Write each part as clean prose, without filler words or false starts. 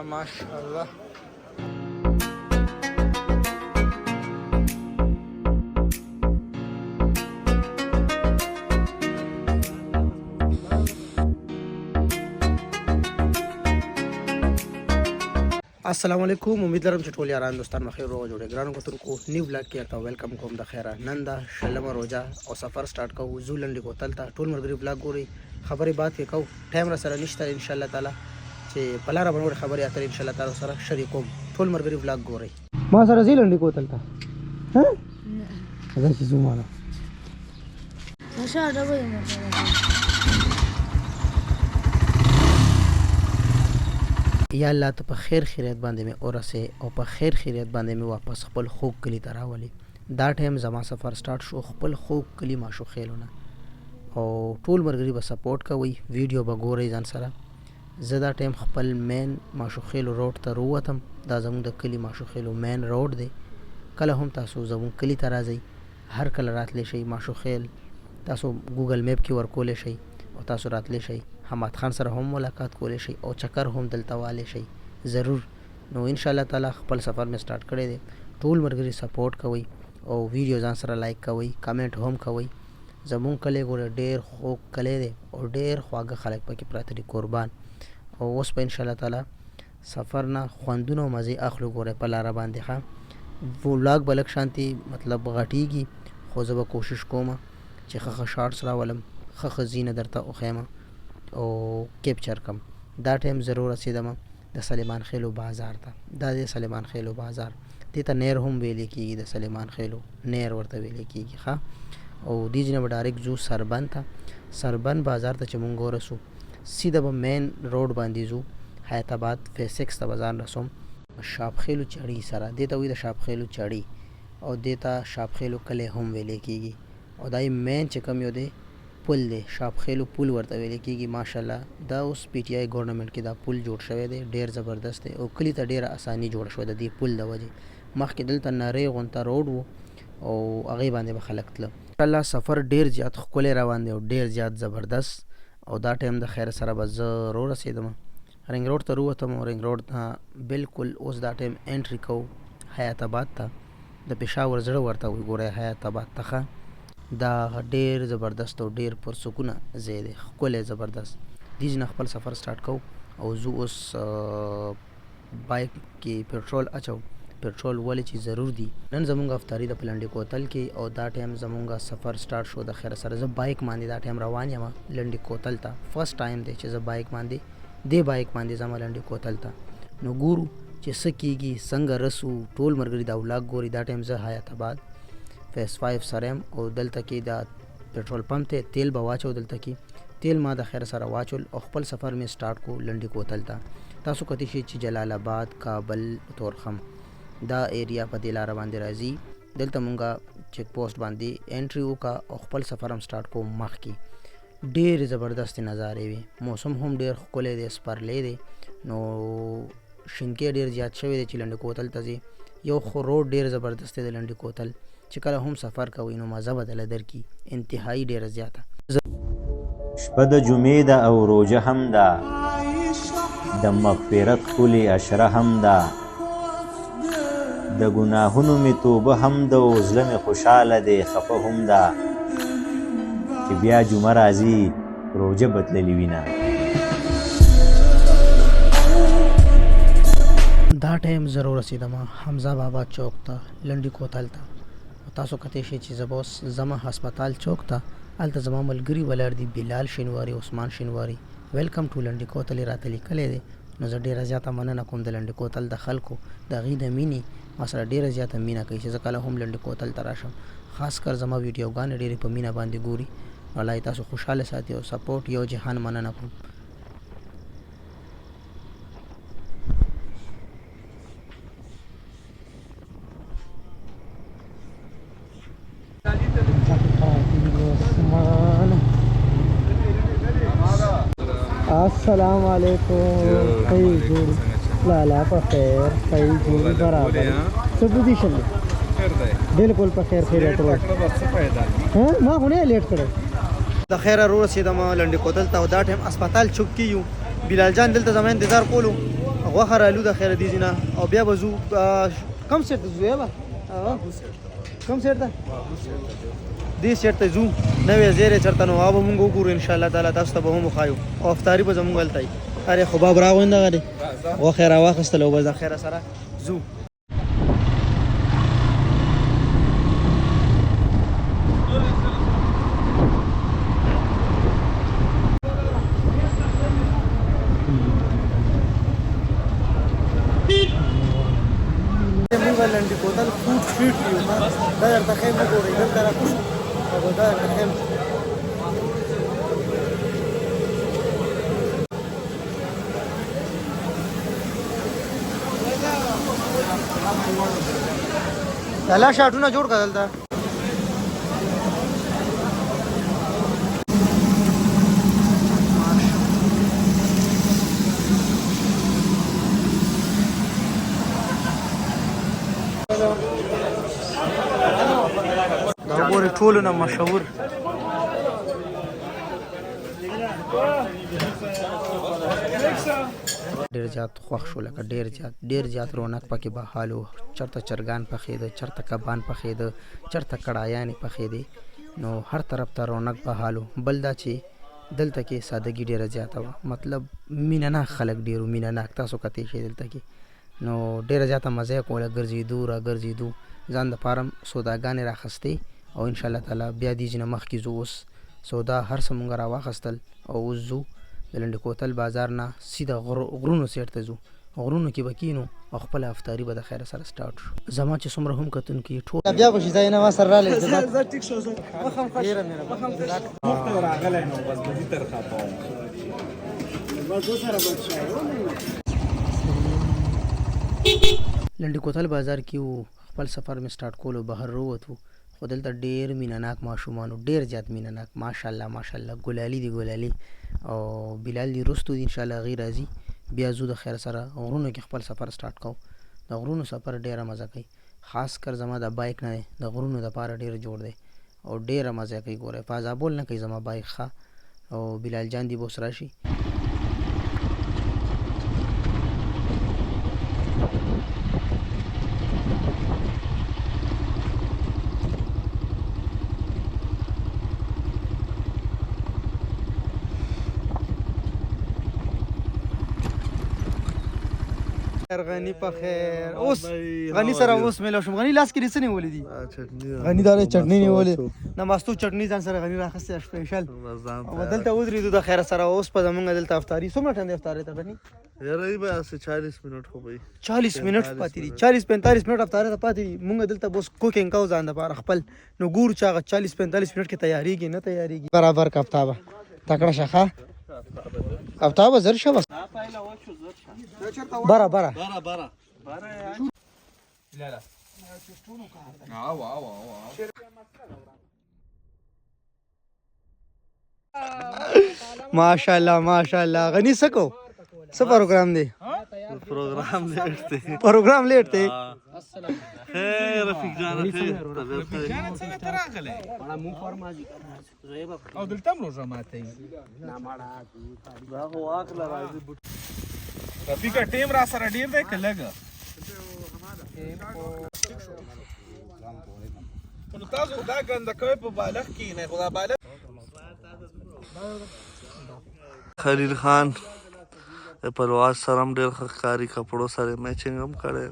ماشاءالله. السلام علیکم. امید لرم چې ټول یاران دوستان مخیر روغ جوړ ګرانو کتونکو نیو بلاګ کې تاسو ویلکم کوم. د خیره نن دا شلمه روزه او سفر سٹارټ کوو زولندې کوتل ته. ټول مرګري بلاګ ګوري خبرې بات کې کوو. ټایم را سره نشته ان شاء الله تعالی چې پلاره باندې خبرې اترې ان شاء الله تعالی سره شریکوم. ټول مرګري بلاګ ګوري ما سره زولندې کوتل ته ها دا چې زمانه ماشاءالله وایي یا الله ته په خیر خیریت باندې مې اورسه او په خیر خیریت باندې مې واپس خپل خوږ کلی ته راولي. دا ټایم زما سفر سٹارټ شو خپل خوږ کلی ماشو خیلونه او ټول مرګري به سپورټ کوي ویډیو به ګورئ ځان سره. زه دا ټایم خپل مین ماشو خیلو روډ ته وروتم. دا زموږ د کلی ماشو خیلو مین روډ دی. کله هم تاسو زموږ کلی ته راځئ هر کله راتلی شئ. ماشو خیل تاسو ګوګل میپ کې ورکولی شئ او تاسو راتلی شئ. حماد خان سره هم ملاقات کولی شئ او چکر هم دلته والی شئ ضرور. نو ان شاء الله تعالی خپل سفر مې سٹارټ کړی دی. ټول مرګري سپورټ کوئ او ویډیو ځان سره لایک کوئ کمنټ هم کوئ. زمونږ کلی ګوره ډېر خوږ کلی دی او ډېر خواږه خلک پکې پراته دي قربان. او اوس به ان شاء الله تعالی سفر نه خوندونه او مزې اخلو. ګوره په لاره باندې ښه ولاګ به لږ شانتي مطلب غټیږي خو زه به کوشش کوم چې ښه شارټس راولم ښه زینه درته وښیم او کیپچر کم. دا ټایم ضرور رسیدم د سلیمان خیلو بازار ته. دا د سلیمان خیلو بازار دې ته نیر هم ویلې کېږي. د سلیمان خیلو نیر ورته ویلې کېږي ښه. او دې ځینې به ډایرکټ ځو سربن ته. سربن بازار ته چې مونږ ورسو سیده به مین روډ باندې ځو حیات آباد فیز 6 ته به ځان رسوم. شاپ خیلو چړي سره دې ته وایي د شاپ خیلو چړي او دې ته شاپ خیلو کلی هم ویلې کېږي. او دا مین چې کوم یو دی پل دی شاپ خیلو پل ورته ویل کېږي. ماشاءالله دا اوس پی ټی آی ګورنمنټ کې دا پل جوړ شوی دی ډېر زبردست دی او کلي ته ډېره اساني جوړه شوې ده دې پل د وجې. مخکې دلته نری غونته روډ و او هغې باندې به خلک تله. انشاءالله سفر ډېر زیات ښکلی روان دی او ډېر زیات زبردست. او دا ټایم د خیر سره به زه رورسېدم رنګ روډ ته ووتم او رنګ روډ ته بلکل اوس دا ټایم انټري کوو حیات آباد ته. د پېښور زړه ورته وایي ګورئ حیات آباد ته ښه. دا ډېر زبردست او ډېر پرسکونه ځای دی ښکلی زبردست. دې ځینه خپل سفر سٹارټ کوو او زه اوس بایک کې پټرول اچوم. پټرول ولې چې ضرور دی. نن زمونږ افطاري د پلنډي کوتل کې او دا ټایم زمونږ سفر سٹارټ شو د خیره سره. زه بایک باندې دا ټایم روان یم لنډي کوتل ته. فرست ټایم دی چې زه بایک باندې دې بایک باندې ځم لنډي کوتل ته. نو ګورو چې څه کېږي څنګه رسو. ټول مرګري دا ولاګ ګوري. دا ټایم زه حیات آباد فیز 5 سره یم او دلته کې دا پټرول پمپ ته تیل به واچو. دلته کې تیل ما د خیر سره واچول او خپل سفر مې سٹارټ کو لنډي کوتل ته. تاسو کتی شئ چې جلال آباد کابل تورخم دا ایریا په دې لاره باندې راځي. دلته مونږه چیک پوسټ باندې انټري وکړه او خپل سفر هم سٹارټ کو. مخکې ډېرې زبردست نظارې وي. موسم هم ډېر ښکلی دی سپرلی دی نو شینکۍ ډېر زیات شوی دی چې لنډي کوتل ته ځي. یو خو روډ ډېر زبردست دی د لنډي کوتل چې کله هم سفر کوئ نو مزه به دله درکړي انتهایي ډېره زیاته. شپه د جمعې ده او روژه هم ده د مغفرت ښکلې اشره هم ده د ګناهونو مې توبه هم ده او زړه مې خوشحاله دی خفه هم ده چې بیا جمعه راځي روژه بدللې وینه. دا ټایم ضرور رسیدم حمزه بابا چوک ته لنډي کوتل ته. تاسو کتی شئ چې زه به اوس ځمه هسپتال چوک ته. هلته زما ملګري ولاړ دي بلال شینواري عثمان شینواري. ویلکم ټو لنډي کوتل یې راته لیکلی دی. نو زه ډېره زیاته مننه کوم د لنډي کوتل د خلکو د هغې د مینې ما سره ډېره زیاته مینه کوي چې زه کله هم لنډي کوتل ته راشم. خاص کر زما ویډیوګانې ډېرې په مینه باندې ګوري. الله یې تاسو خوشحاله ساتي او سپورټ یو جهان مننه کوم. السلام علیکم. خیر جوړ لالا په خیر خیر جوړ برابر څه پوزیشن دی بالکل په خیر خیریت ها ما خو نه لیټ کړی. د خیره رو رسیدم لنډي کوتل ته او دا ټایم هسپتال چوک کې یو. بلال جان دلته زما انتظار کولو غوښه رالو د خیر دي نه او بیا به ځو کم سیټ ته ځو یا کم سیټ ته دې سیټ ته ځو نوې زیرې چېرته نو هغه به مونږ وګورو انشاءالله تعالی تاسو ته به هم وښایو او افطاري به زمونږ هلته وي ارې خو باب راغونې دغه دی غوښه یې راواخیستله او بس د خیره سره ځو لنډي کوتل فوډ سټریټ یو دا درته ښیم وګورئ دلته راکوز او دا درته ښیم الله شاټونه جوړ کړه دلته دا ګورې ټولو نه مشهور ډېر زیات خوښ شو لکه ډېر زیات رونق پکې به حالو چېرته چرګان پخېده چېرته کبان پخېده چېرته کړایانې پخېدې نو هر طرف ته رونق به حالو بل دا چې دلته کې سادګي ډېره زیاته وه مطلب مینه ناک خلک ډېرو مینه ناک تاسو کتې شئ دلته کې نو ډېره زیاته مزه یې کوله ګرځېدو را ګرځېدو ځان دپاره سوداګانې راخیستې او انشاءالله تعالی بیا دې ځینه مخکې ځو اوس سودا هر څه مونږ راواخیستل او اوس ځو د لنډي کوتل بازار نه سیده غرونو سیټ ته ځو غرونو کې به کینو او خپله افطاري به د خیره سره سټارټ شو زما چې څومره هم کتونکي ټول بیا به شي ځای نه ما سره رالی ټیک شو لنډي کوتل بازار کې وو خپل سفر مې سټارټ کولو بهر ووتو خو دلته ډېر مینه ناک ماشومانو ډېر زیات مینه ناک ماشاءالله ماشاءالله ګلالي دي ګلالي او بلال دي رستو دي انشاءالله هغې راځي بیا ځو د خیر سره غرونو کې خپل سفر سټارټ کوو د غرونو سفر ډېره مزه کوي خاص کر زما د بایک نه دی د غرونو دپاره ډېر جوړ دی او ډېره مزه کوي ګورئ فازابول نه کوي زما بایک ښه او بلال جان دي به اوس راشي غنی په خیر اوس غنی سره اوس ملو شم غنی لاس کې رسنی ولې دي غنی دار چټنی نیولې نماستو چټنی ځان سره غنی راخسته سپیشل او دلته ودرېدو د خیر سره اوس په زمونږ دلته افطاری څومره ټایم دی افطاری ته غنی یاره به 40 منټ خو به 40 منټ پاتې دي 40 45 منټ افطاری ته پاتې دي مونږ دلته بس کوکینګ کوو ځان لپاره خپل نو ګور چې هغه 40 45 منټ کې تیاریږي نه تیاریږي برابر کفتابه تکړه شخه افتابه زر شه بس برا ماشاءالله غنی سکو څه پروګرام دی پروګرام لیټ دی خیر رفیق جان خیر څنګه راغله مو فرمایي او دلته روزه ماته نه ماړه دا هو اخر راځي رفیق ټیم را سره ډیر دی کلهګه نو تاسو دا ګنده کوي په بالغ کې نه خدا بالغ خلیل خان پرواز سره ډیر ښکاری کپڑوں سره میچنګ هم کړي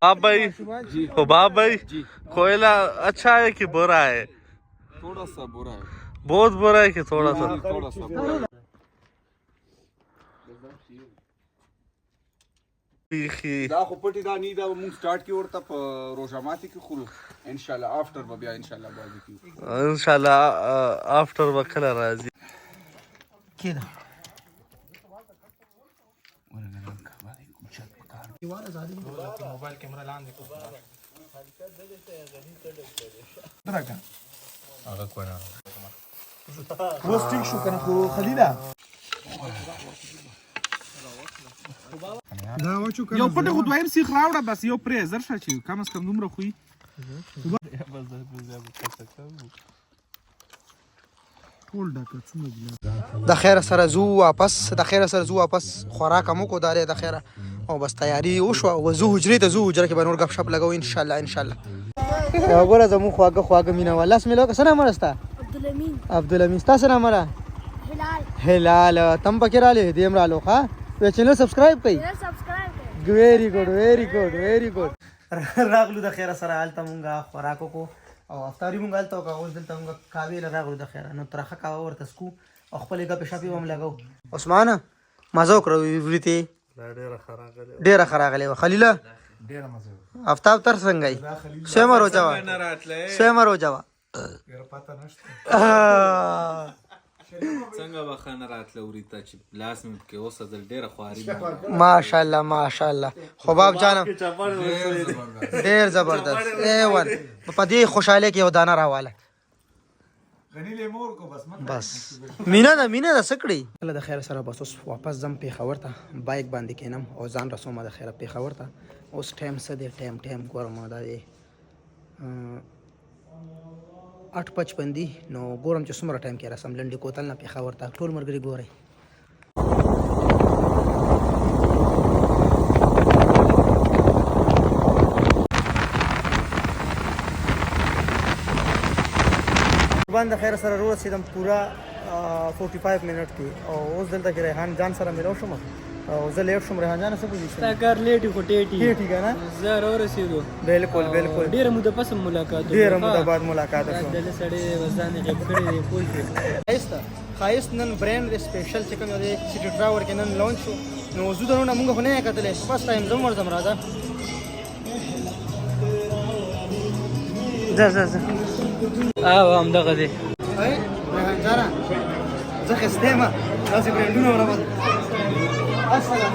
बाप भाई कोयला अच्छा है कि बुरा है थोड़ा सा बुरा है बहुत बुरा है कि थोड़ा सा دا خو پټی دا نه دا مونږ سٹارټ کی ورته په روزاماتي کې خو ان شاء الله افټر به بیا ان شاء الله باندې کیو ان شاء الله افټر وکړه راځي کېده موبایل کیمرا لاندې درګه هغه کوه وستینګ شو کنه خو خلیلا دا وچو کنه یو پټه خو دویم سیخ راوړه بس یو پرې زر شې کم از کم دومره خوې د خیر سره زو واپس خوراک مو کو داله د خیره او بس تیاری وشو وزو حجرې ته زو حجره کې به نور غب شپ لګو ان شاء الله وګوره زمو خواږه مینا ولا اسم له کسنه مرستا عبدالامین تاسو نه مره هلال تم پکې را لې دیم را لو ها په چینل سبسکرایب کړئ ویری ګډ راغلو د خیره سره حالت مونږه خوراکو کو او افطاری مونږ حالت او اوس دلته مونږ کاوی راغلو د خیره نو ترخه کاوه ورته سکو او خپل غپ شپې هم لګاو عثمان مزه وکړو ویریته ډیره خراغله خلیله ډیره مزه افتاب تر څنګه سیمه روجاوا څنګه بخانه راتله وریته چې لاس مې کې اوس دل ډیره خواري ماشاءالله خباب جانم ډیر زبردست ایوان په دې خوشاله کې یو دانه راواله بس مینا د سکړی الله د خیر سره بس اوس واپس زم پیښور ته بایک باندې کینم او ځان رسوم د خیر پیښور ته اوس ټایم څه دی ټایم ګورم دا دی 8:55 دی نو ګورم چې څومره ټایم کې رسم لنډي کوتل نه پیښور ته ټول مرګري ګوري باندې خیر سره رسیدم پورا 45 منټ کې او اوس دلته کې ریحان جان سره ملو شم او زه لیټ شم ریحان جان څه پوزیشن تا کار لیټ کو ټیټی کنه زه رسیدو بالکل ډیر مده پس ملاقات بعد ملاقات شو دل سړی وزن غیب کړی دی پوه خایست نن برانډ سپیشل چې کوم دی سټی ډراور کې نن لانچ شو نو زو درونه موږ خو نه کتلې فرست ټایم زم راځه ځه او هم دغه دی ریحان جان زه خسته ما تاسو برانډونه ورابط السلام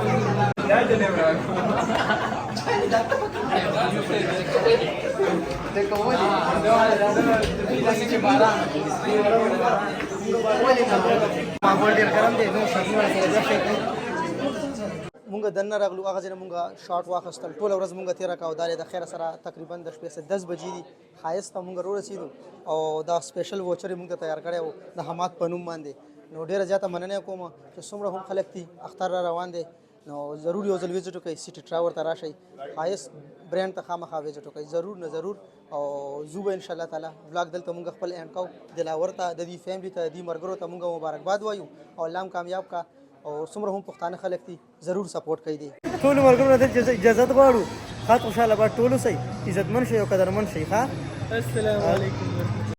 مونږ دنه راغلو هغه ځنه مونږه شارټ واخستل ټول ورځ مونږه تیر کاو دالې د خیر سره تقریبا د شپې 10 بجې دي خایسته مونږ رسیدو او دا سپیشل ووچر مونږ تیار کړو د حماد پنوم باندې نو ډیره زیاته مننه کوم چې څومره هم خلک دي اختر را روان دي نو ضروري او ځل ویزټ وکړئ سټی ټراور ته راشئ خایس برانډ ته خامخا ویزټ وکړئ ضرور او زو به ان شاء الله تعالی ولاګ دلته مونږ خپل اینډ کو دلاور ته د دې فیملی ته د دې مرګرو ته مونږ مبارکباد وایو او الله کامیاب کا او څومره هم پښتانه خلک دي ضرور سپورټ کوي دي ټول مرګرو ته اجازه غواړو خاط خوشاله به ټول سي عزتمن شي او قدرمن شي ښا السلام علیکم